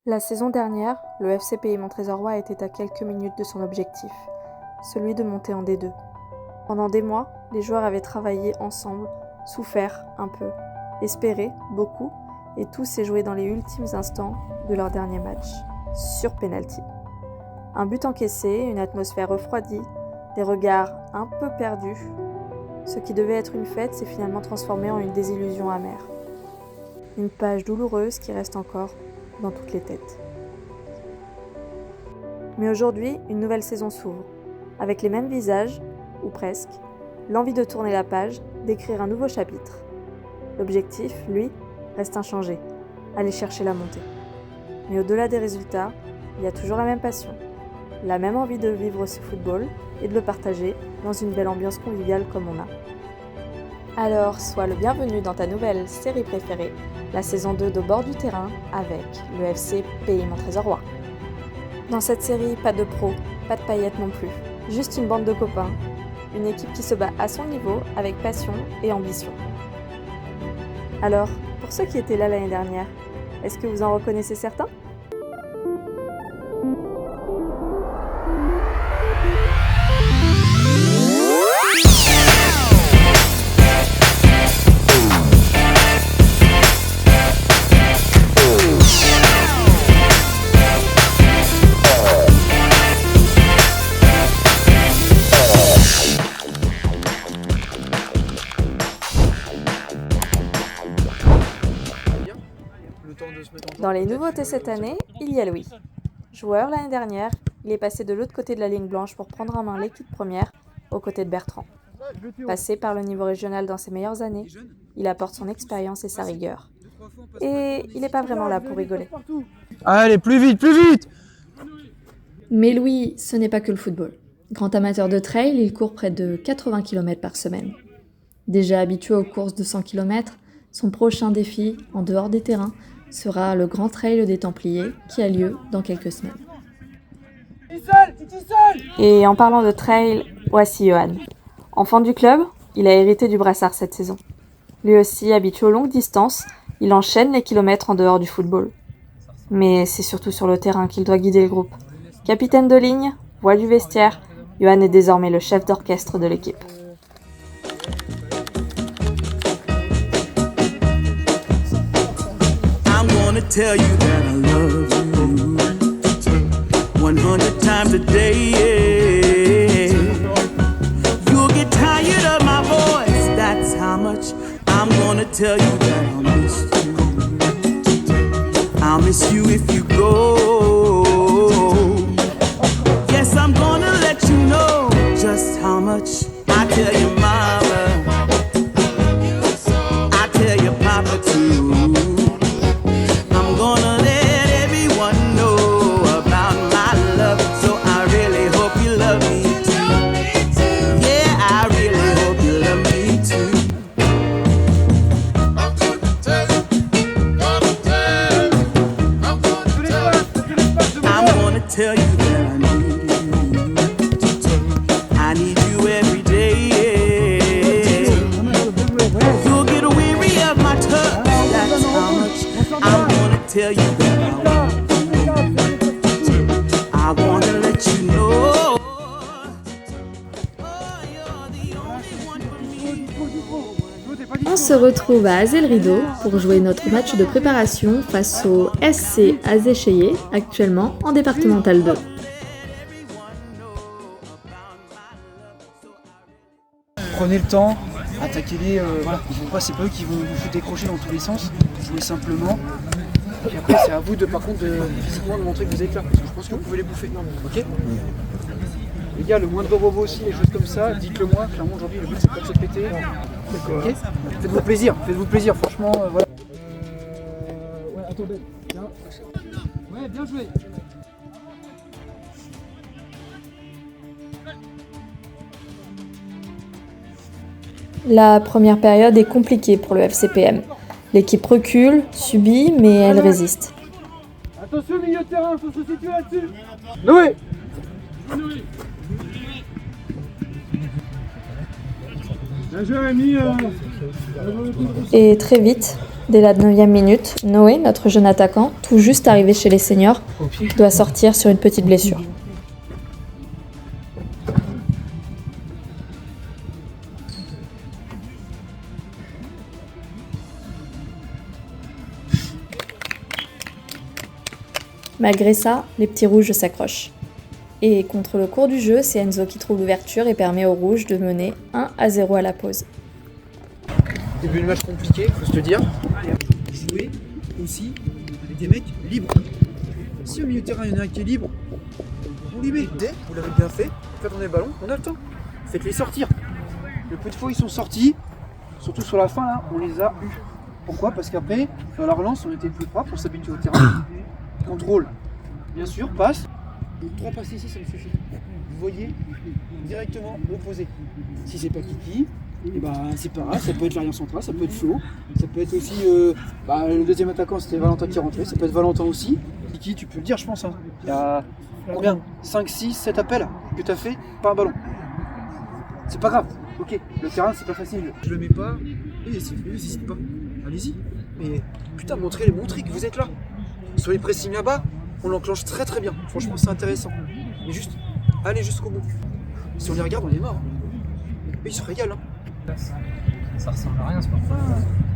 La saison dernière, le FC Pays Montrésorrois était à quelques minutes de son objectif, celui de monter en D2. Pendant des mois, les joueurs avaient travaillé ensemble, souffert un peu, espéré beaucoup, et tout s'est joué dans les ultimes instants de leur dernier match, sur penalty. Un but encaissé, une atmosphère refroidie, des regards un peu perdus. Ce qui devait être une fête s'est finalement transformé en une désillusion amère. Une page douloureuse qui reste encore dans toutes les têtes. Mais aujourd'hui, une nouvelle saison s'ouvre, avec les mêmes visages, ou presque, l'envie de tourner la page, d'écrire un nouveau chapitre. L'objectif, lui, reste inchangé, aller chercher la montée. Mais au-delà des résultats, il y a toujours la même passion, la même envie de vivre ce football et de le partager dans une belle ambiance conviviale comme on a. Alors, sois le bienvenu dans ta nouvelle série préférée, la saison 2 de Bord du terrain avec le FC Pays Montrésorrois. Dans cette série, pas de pros, pas de paillettes non plus, juste une bande de copains, une équipe qui se bat à son niveau avec passion et ambition. Alors, pour ceux qui étaient là l'année dernière, est-ce que vous en reconnaissez certains ? Dans les nouveautés cette année, il y a Louis. Joueur l'année dernière, il est passé de l'autre côté de la ligne blanche pour prendre en main l'équipe première, aux côtés de Bertrand. Passé par le niveau régional dans ses meilleures années, il apporte son expérience et sa rigueur. Et il n'est pas vraiment là pour rigoler. Allez, plus vite, plus vite! Mais Louis, ce n'est pas que le football. Grand amateur de trail, il court près de 80 km par semaine. Déjà habitué aux courses de 100 km, son prochain défi, en dehors des terrains, sera le Grand Trail des Templiers qui a lieu dans quelques semaines. Et en parlant de trail, voici Johan. Enfant du club, il a hérité du brassard cette saison. Lui aussi, habitué aux longues distances, il enchaîne les kilomètres en dehors du football. Mais c'est surtout sur le terrain qu'il doit guider le groupe. Capitaine de ligne, voix du vestiaire, Johan est désormais le chef d'orchestre de l'équipe. Tell you that I love you 100 times a day, yeah. You'll get tired of my voice, that's how much I'm gonna tell you that I'll miss you. I'll miss you if you go. Yes, I'm gonna let you know just how much I tell your mama, I tell your papa too. Tell you that I need you every day, yeah. You'll get weary of my touch, that's how much I'm gonna tell you that I wanna let you know. On se retrouve à Azel-Rideau pour jouer notre match de préparation face au SC Azéchéier, actuellement en départemental 2. Prenez le temps, attaquez-les, voilà. C'est pas eux qui vont vous décrocher dans tous les sens, jouez simplement. Et après c'est à vous de physiquement de montrer que vous êtes là, parce que je pense que vous pouvez les bouffer, ok? Les gars, le moindre bobo aussi, les choses comme ça, dites-le moi, clairement aujourd'hui le but c'est pas de se péter. Okay. Faites-vous plaisir, franchement, voilà. Ouais, attendez, bien. Ouais, bien joué. La première période est compliquée pour le FCPM. L'équipe recule, subit, mais elle résiste. Attention milieu de terrain, il faut se situer là-dessus. Noé. Et très vite, Dès la 9e minute, Noé, notre jeune attaquant, tout juste arrivé chez les seniors, doit sortir sur une petite blessure. Malgré ça, les petits rouges s'accrochent. Et contre le cours du jeu, c'est Enzo qui trouve l'ouverture et permet aux rouges de mener 1-0 à la pause. Début de match compliqué, faut se le dire. Jouer aussi avec des mecs libres. Si au milieu de terrain il y en a un qui est libre, vous les mettez, vous l'avez bien fait, faites tourner le ballon, on a le temps. Faites-les sortir. Le peu de fois ils sont sortis, surtout sur la fin là, on les a eus. Pourquoi? Parce qu'après, à la relance, on était plus propre, on s'habitue au terrain. Contrôle, bien sûr, passe. 3 passes ici, ça me suffit. Vous voyez directement l'opposé. Si c'est pas Kiki, et bah c'est pas grave, ça peut être l'arrière central, ça peut être Flo, ça peut être aussi le deuxième attaquant, c'était Valentin qui est rentré, ça peut être Valentin aussi. Kiki, tu peux le dire, je pense. Hein. Il y a combien 5, 6, 7 appels que tu as fait, pas un ballon. C'est pas grave, ok, le terrain c'est pas facile. Je le mets pas, et n'hésite pas, allez-y. Mais putain, montrez que vous êtes là. Sur les pressings là-bas, on l'enclenche très très bien. Franchement, c'est intéressant. Mais juste, allez jusqu'au bout. Si on les regarde, on est mort. Mais ils se régalent. Hein. Ça ressemble à rien ce parfois.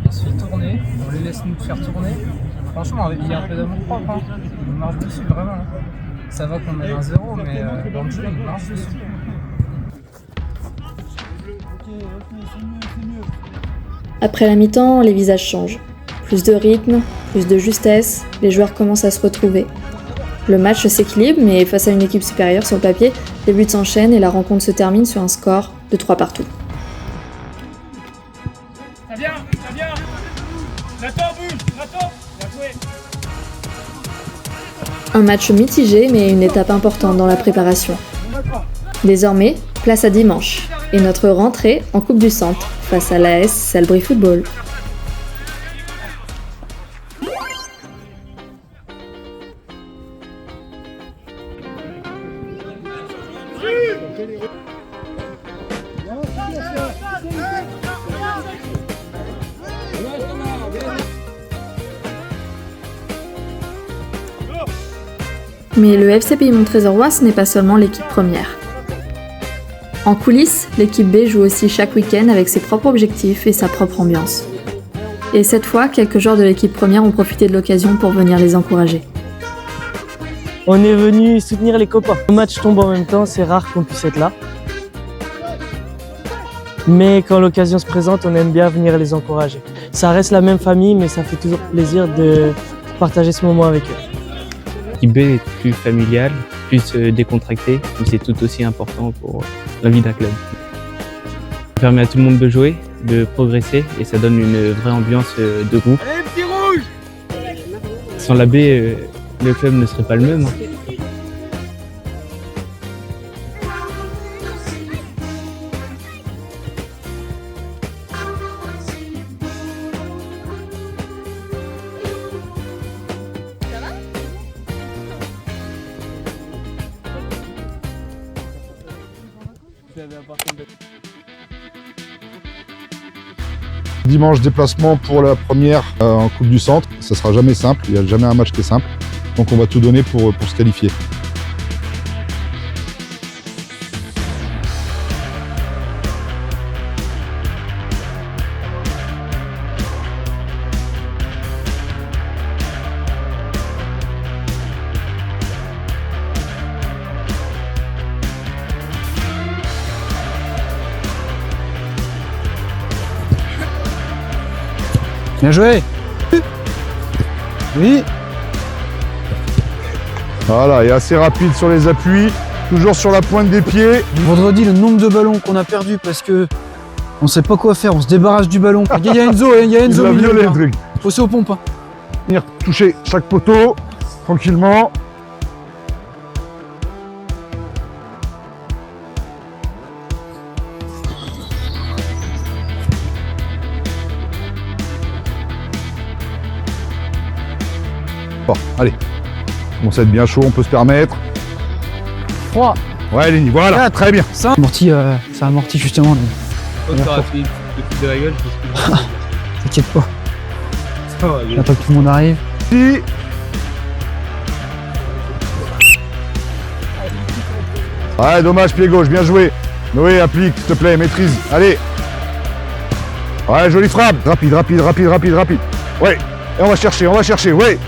On se fait tourner, on les laisse nous faire tourner. Franchement, il y a un peu d'amour propre. Hein. On marche dessus vraiment. Hein. Ça va qu'on ait un 0, mais dans le jeu, on marche dessus. Après la mi-temps, les visages changent. Plus de rythme, plus de justesse, les joueurs commencent à se retrouver. Le match s'équilibre, mais face à une équipe supérieure sur le papier, les buts s'enchaînent et la rencontre se termine sur un score de 3-3. Ça vient. L'attends, bouge, l'attends. Bien joué. Un match mitigé, mais une étape importante dans la préparation. Désormais, place à dimanche, et notre rentrée en Coupe du Centre, face à l'AS Salbris Football. Mais le FC Piémont-Trézorois, ce n'est pas seulement l'équipe première. En coulisses, l'équipe B joue aussi chaque week-end avec ses propres objectifs et sa propre ambiance. Et cette fois, quelques joueurs de l'équipe première ont profité de l'occasion pour venir les encourager. On est venu soutenir les copains. Le match tombe en même temps, c'est rare qu'on puisse être là. Mais quand l'occasion se présente, on aime bien venir les encourager. Ça reste la même famille, mais ça fait toujours plaisir de partager ce moment avec eux. L'équipe B est plus familiale, plus décontractée, mais c'est tout aussi important pour la vie d'un club. Ça permet à tout le monde de jouer, de progresser et ça donne une vraie ambiance de groupe. Allez, petit rouge. Sans la B, le club ne serait pas le même. Dimanche, déplacement pour la première en Coupe du Centre. Ça sera jamais simple, il n'y a jamais un match qui est simple. Donc on va tout donner pour se qualifier. Bien joué. Oui. Voilà, et assez rapide sur les appuis, toujours sur la pointe des pieds. Vendredi, le nombre de ballons qu'on a perdu parce que on sait pas quoi faire, on se débarrasse du ballon. Il y a Enzo, il y a Enzo. Il va violer le truc. Faut aux pompes. Hein. Venir toucher chaque poteau, tranquillement. Bon, allez, bon, ça va être bien chaud, on peut se permettre. 3. Ouais, Lenny, voilà, 4, très bien. 5. Ça amortit justement. T'auras fait une petite de la gueule. T'inquiète pas. J'attends que tout le monde arrive. Si. Ouais, dommage, pied gauche, bien joué. Noé, applique, s'il te plaît, maîtrise. Allez. Ouais, jolie frappe. Rapide. Ouais. Et on va chercher, ouais.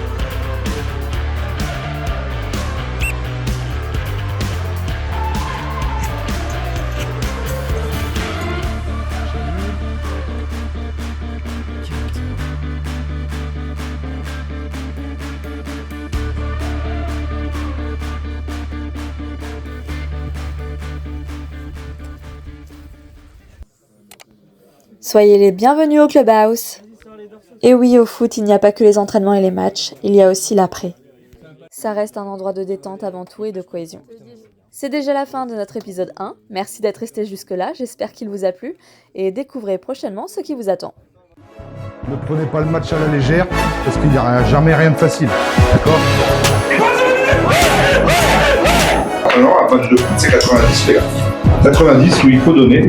Soyez les bienvenus au Clubhouse. Et oui, au foot, il n'y a pas que les entraînements et les matchs, il y a aussi l'après. Ça reste un endroit de détente avant tout et de cohésion. C'est déjà la fin de notre épisode 1. Merci d'être resté jusque-là, j'espère qu'il vous a plu et découvrez prochainement ce qui vous attend. Ne prenez pas le match à la légère, parce qu'il n'y a jamais rien de facile. D'accord ? Alors, un match de foot, c'est 90, les gars. 90 où il faut donner.